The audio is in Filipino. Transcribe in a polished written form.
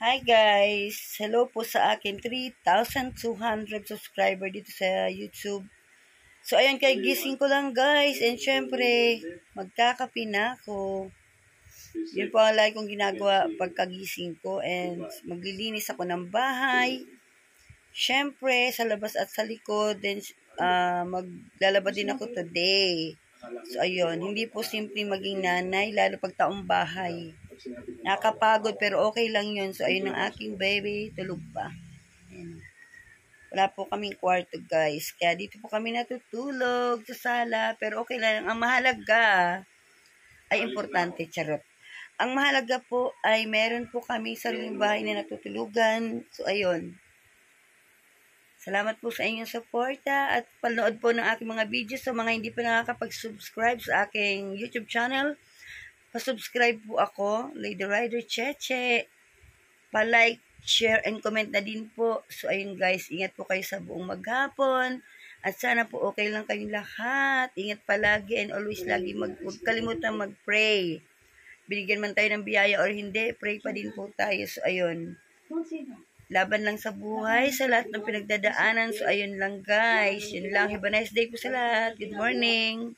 Hi guys! Hello po sa akin 3,200 subscriber dito sa YouTube. So ayan, kay gising ko lang guys. And syempre, magkakape na ako. Yun po ang lagi kong ginagawa pagkagising ko. And maglilinis ako ng bahay. Syempre, sa labas at sa likod. Then maglalaba din ako today. So ayun, hindi po simpleng maging nanay, lalo pag taong bahay. Nakakapagod pero okay lang yun. So ayun ang aking baby, tulog pa. Ayan. Wala po kaming kwarto guys. Kaya dito po kami natutulog sa sala. Pero okay lang. Ang mahalaga ay importante, charot. Ang mahalaga po ay meron po kami sariling bahay na natutulugan. So ayun. Salamat po sa inyong suporta at panood po ng aking mga videos. Sa mga hindi pa nakakapag-subscribe sa aking YouTube channel, pa-subscribe po ako, Lady Rider Cheche. Pa-like, share, and comment na din po. So, ayun guys, ingat po kayo sa buong maghapon. At sana po okay lang kayong lahat. Ingat palagi and always lagi huwag kalimutan mag-pray. Binigyan man tayo ng biyaya or hindi, pray pa din po tayo. So, ayun. Laban lang sa buhay, sa lahat ng pinagdadaanan. So, ayun lang guys. Yun lang. Have a nice day po sa lahat. Good morning.